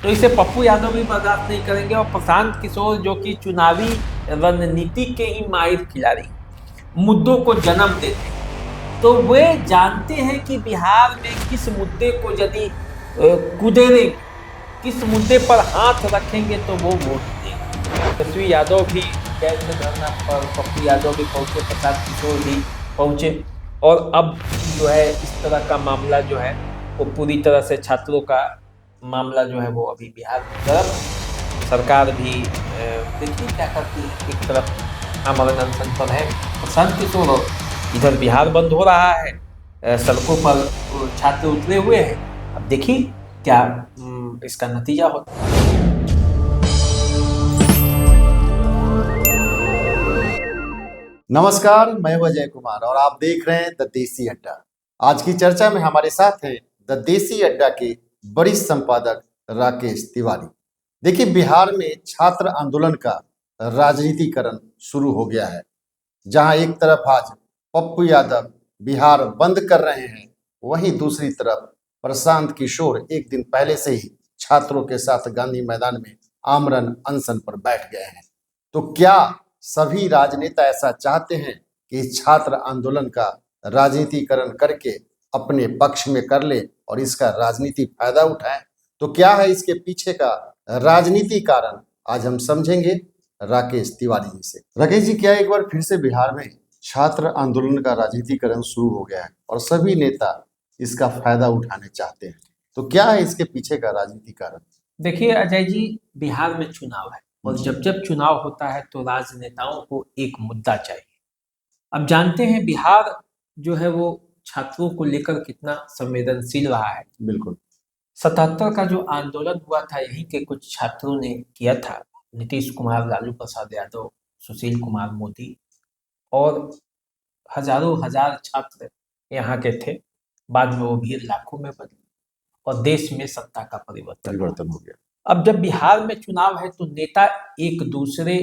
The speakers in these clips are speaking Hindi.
तो इसे पप्पू यादव भी बर्दाश्त नहीं करेंगे। और प्रशांत किशोर जो कि चुनावी रणनीति के ही माहिर खिलाड़ी, मुद्दों को जन्म देते हैं, तो वे जानते हैं कि बिहार में किस मुद्दे को यदि कुदेरेंगे, किस मुद्दे पर हाथ रखेंगे तो वो वोट देंगे। तेजस्वी यादव भी गए थे धरना पर, पप्पू यादव भी पहुंचे, प्रशांत किशोर भी पहुंचे। और अब जो है इस तरह का मामला जो है वो पूरी तरह से छात्रों का मामला जो है वो अभी बिहार की तरफ सरकार भी देखिए क्या करती है। एक तरफ आमरण अनशन पर है प्रशांत किशोर और इधर बिहार बंद हो रहा है, सड़कों पर छात्र उतरे हुए हैं। अब देखिए क्या इसका नतीजा होता है। नमस्कार, मैं अजय कुमार और आप देख रहे हैं द देसी अड्डा। आज की चर्चा में हमारे साथ हैं द देसी अड्डा के वरिष्ठ संपादक राकेश तिवारी। देखिए, बिहार में छात्र आंदोलन का राजनीतिकरण शुरू हो गया है। जहां एक तरफ आज पप्पू यादव बिहार बंद कर रहे हैं, वहीं दूसरी तरफ प्रशांत किशोर एक दिन पहले से ही छात्रों के साथ गांधी मैदान में आमरण अनशन पर बैठ गए हैं। तो क्या सभी राजनेता ऐसा चाहते हैं कि छात्र आंदोलन का राजनीतिकरण करके अपने पक्ष में कर ले और इसका राजनीतिक फायदा उठाएं? तो क्या है इसके पीछे का राजनीति कारण, आज हम समझेंगे राकेश तिवारी जी से। राकेश जी, क्या एक बार फिर से बिहार में छात्र आंदोलन का राजनीतिकरण शुरू हो गया है और सभी नेता इसका फायदा उठाने चाहते हैं? तो क्या है इसके पीछे का राजनीतिक कारण? देखिए अजय जी, बिहार में चुनाव है और जब जब चुनाव होता है तो राजनेताओं को एक मुद्दा चाहिए। अब जानते हैं बिहार जो है वो छात्रों को लेकर कितना संवेदनशील रहा है। बिल्कुल। 77 का जो आंदोलन हुआ था, यहीं के कुछ छात्रों ने किया था। नीतीश कुमार, लालू प्रसाद यादव, सुशील कुमार मोदी और हजारों हजार छात्र यहाँ के थे। बाद में वो भीड़ लाखों में बदली और देश में सत्ता का परिवर्तन हो गया। अब जब बिहार में चुनाव है तो नेता एक दूसरे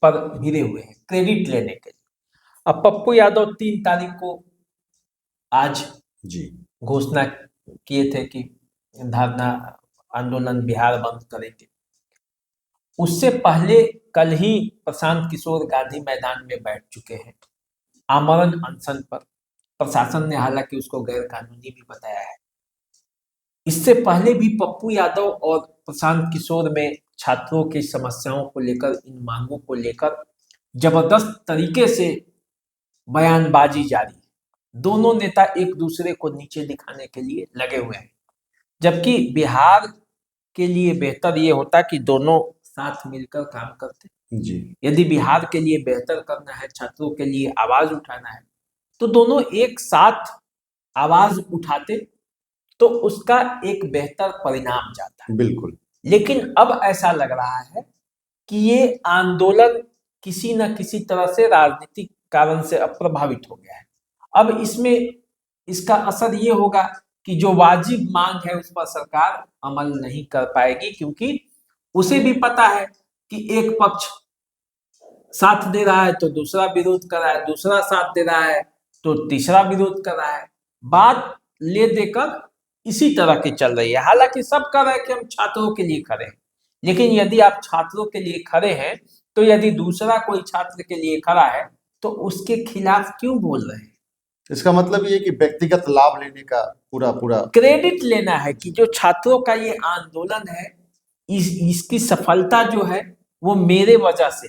पर भिड़े हुए हैं क्रेडिट लेने के लिए। अब पप्पू यादव 3 तारीख को आज जी घोषणा किए थे कि धरना आंदोलन बिहार बंद करेंगे। उससे पहले कल ही प्रशांत किशोर गांधी मैदान में बैठ चुके हैं आमरण अनशन पर। प्रशासन ने हालांकि उसको गैर कानूनी भी बताया है। इससे पहले भी पप्पू यादव और प्रशांत किशोर में छात्रों की समस्याओं को लेकर, इन मांगों को लेकर जबरदस्त तरीके से बयानबाजी जारी है। दोनों नेता एक दूसरे को नीचे दिखाने के लिए लगे हुए हैं, जबकि बिहार के लिए बेहतर ये होता कि दोनों साथ मिलकर काम करते जी। यदि बिहार के लिए बेहतर करना है, छात्रों के लिए आवाज उठाना है, तो दोनों एक साथ आवाज उठाते तो उसका एक बेहतर परिणाम जाता है। बिल्कुल। लेकिन अब ऐसा लग रहा है कि ये आंदोलन किसी न किसी तरह से राजनीतिक कारण से अब प्रभावित हो गया है। अब इसमें इसका असर ये होगा कि जो वाजिब मांग है उस पर सरकार अमल नहीं कर पाएगी, क्योंकि उसे भी पता है कि एक पक्ष साथ दे रहा है तो दूसरा विरोध कर रहा है, दूसरा साथ दे रहा है तो तीसरा विरोध कर रहा है। बात ले देकर इसी तरह की चल रही है। हालांकि सब कह रहे हैं कि हम छात्रों के लिए खड़े हैं, लेकिन यदि आप छात्रों के लिए खड़े हैं तो यदि दूसरा कोई छात्र के लिए खड़ा है तो उसके खिलाफ क्यों बोल रहे हैं? इसका मतलब ये कि व्यक्तिगत लाभ लेने का पूरा क्रेडिट लेना है कि जो छात्रों का ये आंदोलन है, इसकी सफलता जो है वो मेरे वजह से।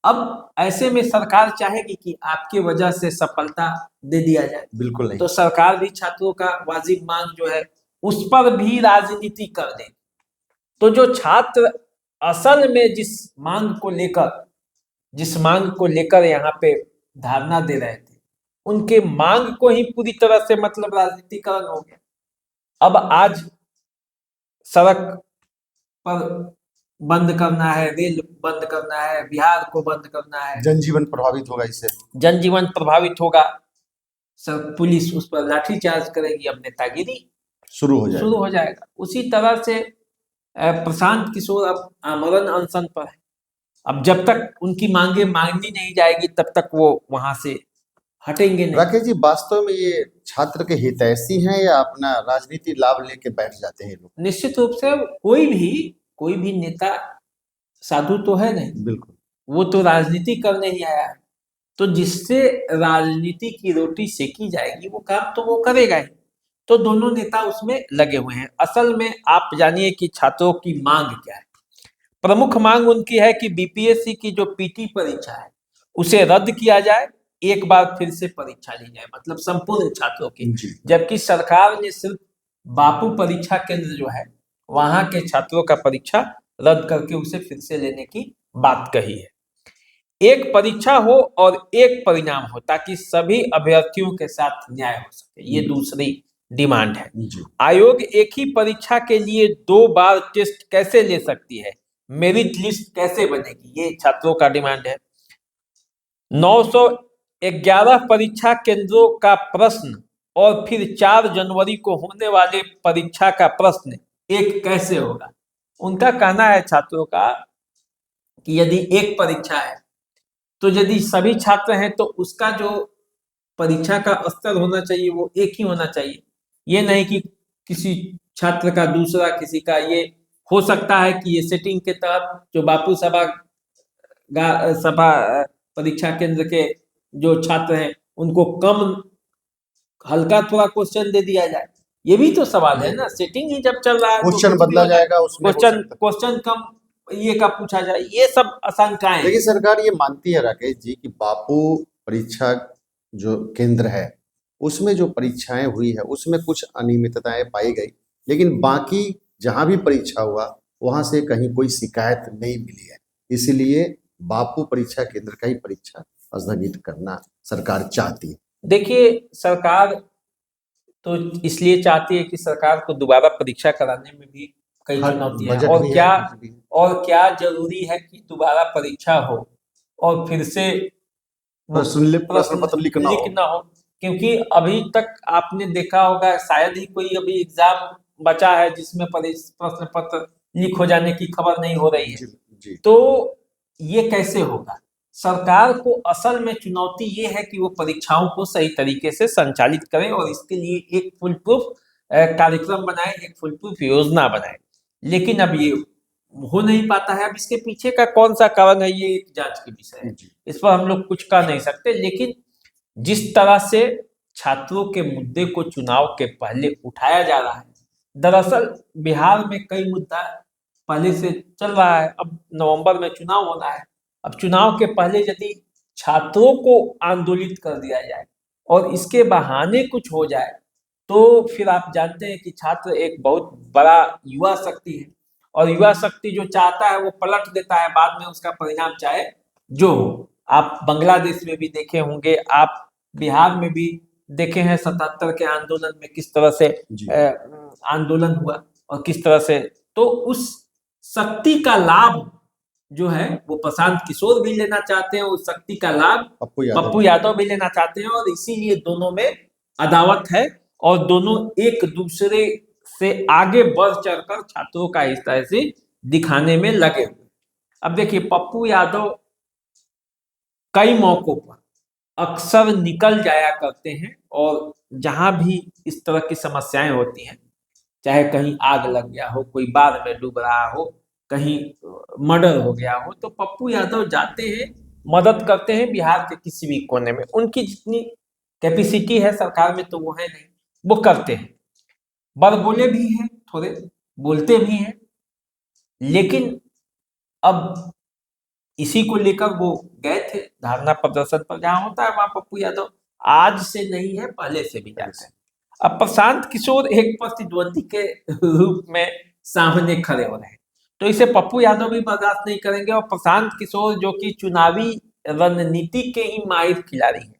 अब ऐसे में सरकार चाहेगी कि आपके वजह से सफलता दे दिया जाए। बिल्कुल नहीं। तो सरकार भी छात्रों का वाजिब मांग जो है उस पर भी राजनीति कर दे। तो जो छात्र असल में जिस मांग को लेकर यहाँ पे धारणा दे रहे थे, उनके मांग को ही पूरी तरह से मतलब राजनीतिकरण हो गया। अब आज सड़क पर बंद करना है, रेल बंद करना है, बिहार को बंद करना है, जनजीवन प्रभावित होगा, इससे जनजीवन प्रभावित होगा, सब पुलिस उस पर लाठीचार्ज करेगी, अब नेतागिरी शुरू हो जाएगा। उसी तरह से प्रशांत किशोर अब आमरण अनशन पर है। अब जब तक उनकी मांगे मांगनी नहीं जाएगी तब तक वो वहां से हटेंगे नहीं। राकेश जी, वास्तव में ये छात्र के हितैषी हैं या अपना राजनीति लाभ लेके बैठ जाते हैं लोग? निश्चित रूप से कोई भी नेता साधु तो है नहीं, बिल्कुल। वो तो राजनीति करने ही आया है। तो जिससे राजनीति की रोटी सेकी जाएगी वो काम तो वो करेगा ही। तो दोनों नेता उसमें लगे हुए हैं। असल में आप जानिए कि छात्रों की मांग क्या है। प्रमुख मांग उनकी है कि बीपीएससी की जो पीटी परीक्षा है उसे रद्द किया जाए, एक बार फिर से परीक्षा ली जाए, मतलब संपूर्ण छात्रों की। जी। जबकि सरकार ने सिर्फ बापू परीक्षा केंद्र जो है वहां के छात्रों का परीक्षा रद्द करके उसे फिर से लेने की बात कही है। एक परीक्षा हो और एक परिणाम हो ताकि सभी अभ्यर्थियों के साथ न्याय हो सके, ये दूसरी डिमांड है। जी। आयोग एक ही परीक्षा के लिए 2 बार टेस्ट कैसे ले सकती है, मेरिट लिस्ट कैसे बनेगी, ये छात्रों का डिमांड है। 911 परीक्षा केंद्रों का प्रश्न और फिर 4 जनवरी को होने वाले परीक्षा का प्रश्न एक कैसे होगा। उनका कहना है छात्रों का कि यदि एक परीक्षा है तो यदि सभी छात्र हैं तो उसका जो परीक्षा का स्तर होना चाहिए वो एक ही होना चाहिए। ये नहीं कि किसी छात्र का दूसरा किसी का, ये हो सकता है कि ये सेटिंग के तहत जो बापू सभा परीक्षा केंद्र के जो छात्र हैं उनको कम हल्का थोड़ा क्वेश्चन दे दिया जाए। ये भी तो सवाल है ना, सेटिंग ही जब चल रहा है तो क्वेश्चन बदला जाएगा उसमें, क्वेश्चन कम ये का पूछा जाए, ये सब आशंकाएं। लेकिन सरकार ये मानती है राकेश जी कि बापू परीक्षा जो केंद्र है उसमें जो परीक्षाएं हुई है उसमें कुछ अनियमितताएं पाई गई, लेकिन बाकी जहां भी परीक्षा हुआ वहां से कहीं कोई शिकायत नहीं मिली है। इसलिए बापू परीक्षा केंद्र का ही परीक्षा स्थगित करना सरकार चाहती है। देखिए, सरकार तो इसलिए चाहती है कि सरकार को दोबारा परीक्षा कराने में भी कई चुनौतियां हैं। और क्या जरूरी है कि दोबारा परीक्षा हो और फिर से प्रश्न पत्र लिखना हो, क्योंकि अभी तक आपने देखा होगा शायद ही कोई अभी एग्जाम बचा है जिसमें प्रश्न पत्र लीक हो जाने की खबर नहीं हो रही है। जी। तो ये कैसे होगा। सरकार को असल में चुनौती ये है कि वो परीक्षाओं को सही तरीके से संचालित करें और इसके लिए एक फुल प्रूफ कार्यक्रम बनाए, एक फुल प्रूफ योजना बनाए। लेकिन अब ये हो नहीं पाता है। अब इसके पीछे का कौन सा कारण है ये एक जांच की विषय है, इस पर हम लोग कुछ कह नहीं सकते। लेकिन जिस तरह से छात्रों के मुद्दे को चुनाव के पहले उठाया जा रहा है, दरअसल बिहार में कई मुद्दा पहले से चल रहा है। अब नवंबर में चुनाव होना है। अब चुनाव के पहले यदि छात्रों को आंदोलित कर दिया जाए और इसके बहाने कुछ हो जाए तो फिर आप जानते हैं कि छात्र एक बहुत बड़ा युवा शक्ति है और युवा शक्ति जो चाहता है वो पलट देता है बाद में, उसका परिणाम चाहे जो हो। आप बांग्लादेश में भी देखे होंगे, आप बिहार में भी देखे हैं 77 के आंदोलन में किस तरह से आंदोलन हुआ और किस तरह से। तो उस शक्ति का लाभ जो है वो प्रशांत किशोर भी लेना चाहते हैं, उस शक्ति का लाभ पप्पू यादव भी लेना चाहते हैं और इसीलिए दोनों में अदावत है और दोनों एक दूसरे से आगे बढ़ चढ़कर छात्रों का हितैषी दिखाने में लगे हुए। अब देखिए, पप्पू यादव कई मौकों पर अक्सर निकल जाया करते हैं और जहां भी इस तरह की समस्याएं होती हैं, चाहे कहीं आग लग गया हो, कोई बाढ़ में डूब रहा हो, कहीं मर्डर हो गया हो, तो पप्पू यादव जाते हैं, मदद करते हैं बिहार के किसी भी कोने में। उनकी जितनी कैपेसिटी है सरकार में तो वो है नहीं, वो करते हैं। बड़बोले भी हैं, थोड़े बोलते भी हैं, लेकिन अब इसी को लेकर वो गए थे धरना प्रदर्शन पर, जहां होता है वहां पप्पू यादव आज से नहीं है पहले से भी जाते हैं। अब प्रशांत किशोर एक प्रतिद्वंदी के रूप में सामने खड़े हो रहे हैं तो इसे पप्पू यादव भी बर्दाश्त नहीं करेंगे। और प्रशांत किशोर जो कि चुनावी रणनीति के ही माहिर खिलाड़ी हैं,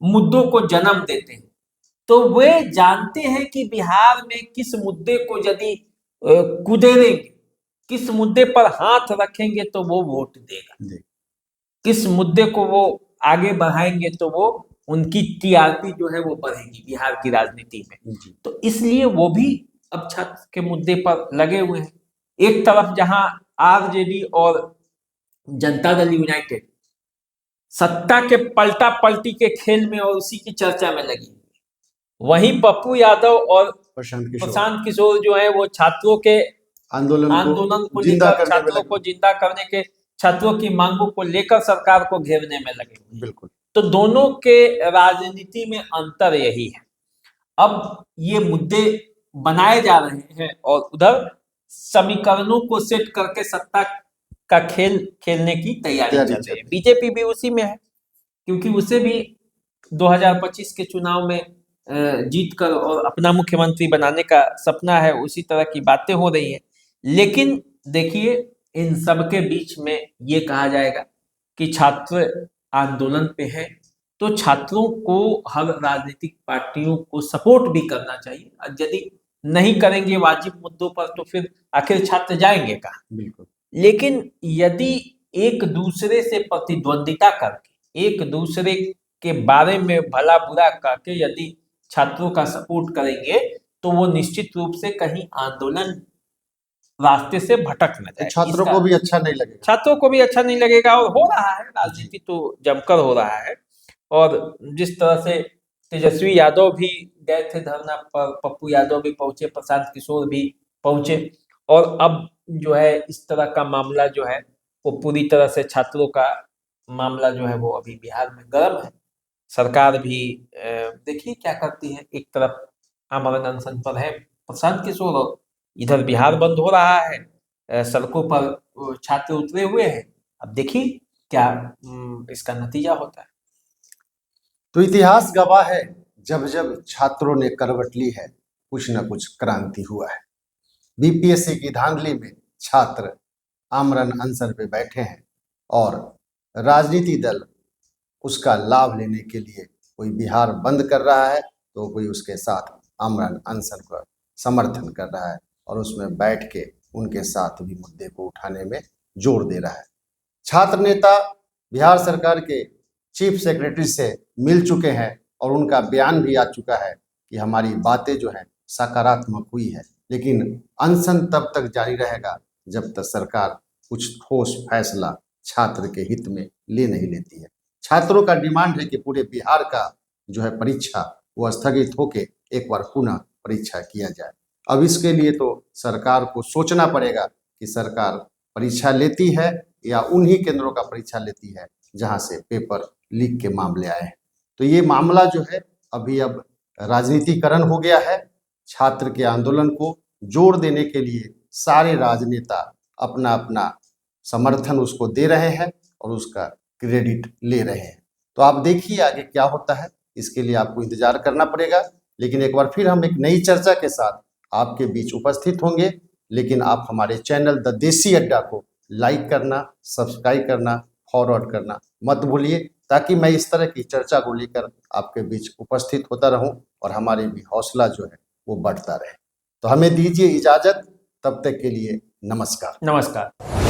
मुद्दों को जन्म देते हैं, तो वे जानते हैं कि बिहार में किस मुद्दे को यदि कुदेरेंगे, किस मुद्दे पर हाथ रखेंगे तो वो वोट देगा, किस मुद्दे को वो आगे बढ़ाएंगे तो वो उनकी टीआरपी जो है वो बढ़ेगी बिहार की राजनीति में। तो इसलिए वो भी अब छात्र के मुद्दे पर लगे हुए हैं। एक तरफ जहां आरजेडी और जनता दल यूनाइटेड सत्ता के पलटा पलटी के खेल में और उसी की चर्चा में लगी, वहीं पप्पू यादव और प्रशांत प्रशांत किशोर जो है वो छात्रों के आंदोलन को जिंदा लेकर, करने में छात्रों लगे। को जिंदा करने के, छात्रों की मांगों को लेकर सरकार को घेरने में लगे हुए हैं। बिल्कुल। तो दोनों के राजनीति में अंतर यही है। अब ये मुद्दे बनाए जा रहे हैं और उधर समीकरणों को सेट करके सत्ता का खेल खेलने की तैयारी चल रही है। बीजेपी भी उसी में है, क्योंकि उसे भी 2025 के चुनाव में जीत कर और अपना मुख्यमंत्री बनाने का सपना है। उसी तरह की बातें हो रही है। लेकिन देखिए, इन सब के बीच में ये कहा जाएगा कि छात्र आंदोलन पे है, तो छात्रों को हर राजनीतिक पार्टियों को सपोर्ट भी करना चाहिए। और यदि नहीं करेंगे वाजिब मुद्दों पर, तो फिर आखिर छात्र जाएंगे कहाँ? बिल्कुल। लेकिन यदि एक दूसरे से प्रतिद्वंदिता करके, एक दूसरे के बारे में भला बुरा करके यदि छात्रों का सपोर्ट करेंगे, तो वो निश्चित रूप से कहीं आंदोलन रास्ते से भटक न जाए। छात्रों को भी अच्छा नहीं लगेगा। छात्रों को भी अच्छा नहीं लगेगा। और हो रहा है, राजनीति तो जमकर हो रहा है। और जिस तरह से तेजस्वी यादव भी गए थे धरना पर, पप्पू यादव भी पहुंचे, प्रशांत किशोर भी पहुंचे, और अब जो है इस तरह का मामला जो है वो पूरी तरह से, छात्रों का मामला जो है वो अभी बिहार में गर्म है। सरकार भी देखिए क्या करती है। एक तरफ आमरण अनशन पर है प्रशांत किशोर, और इधर बिहार बंद हो रहा है, सड़कों पर छात्र उतरे हुए हैं। अब देखिए क्या इसका नतीजा होता है। तो इतिहास गवाह है, जब जब छात्रों ने करवट ली है, कुछ न कुछ क्रांति हुआ है। बीपीएससी की धांधली में छात्र आमरण अनशन पे बैठे हैं और राजनीति दल उसका लाभ लेने के लिए कोई बिहार बंद कर रहा है, तो कोई उसके साथ आमरण अनशन का समर्थन कर रहा है और उसमें बैठ के उनके साथ भी मुद्दे को उठाने में जोर दे रहा है। छात्र नेता बिहार सरकार के चीफ सेक्रेटरी से मिल चुके हैं और उनका बयान भी आ चुका है कि हमारी बातें जो है सकारात्मक हुई है, लेकिन अनशन तब तक जारी रहेगा जब तक सरकार कुछ ठोस फैसला छात्र के हित में ले नहीं लेती है। छात्रों का डिमांड है कि पूरे बिहार का जो है परीक्षा वो स्थगित होके एक बार पुनः परीक्षा किया जाए। अब इसके लिए तो सरकार को सोचना पड़ेगा कि सरकार परीक्षा लेती है या उन्हीं केंद्रों का परीक्षा लेती है जहां से पेपर लीक के मामले आए हैं। तो ये मामला जो है अभी अब राजनीतिकरण हो गया है। छात्र के आंदोलन को जोर देने के लिए सारे राजनेता अपना अपना समर्थन उसको दे रहे हैं और उसका क्रेडिट ले रहे हैं। तो आप देखिए आगे क्या होता है, इसके लिए आपको इंतजार करना पड़ेगा। लेकिन एक बार फिर हम एक नई चर्चा के साथ आपके बीच उपस्थित होंगे। लेकिन आप हमारे चैनल द देसी अड्डा को लाइक करना, सब्सक्राइब करना, फॉरवर्ड करना मत भूलिए, ताकि मैं इस तरह की चर्चा को लेकर आपके बीच उपस्थित होता रहूं और हमारे भी हौसला जो है वो बढ़ता रहे। तो हमें दीजिए इजाजत, तब तक के लिए नमस्कार। नमस्कार।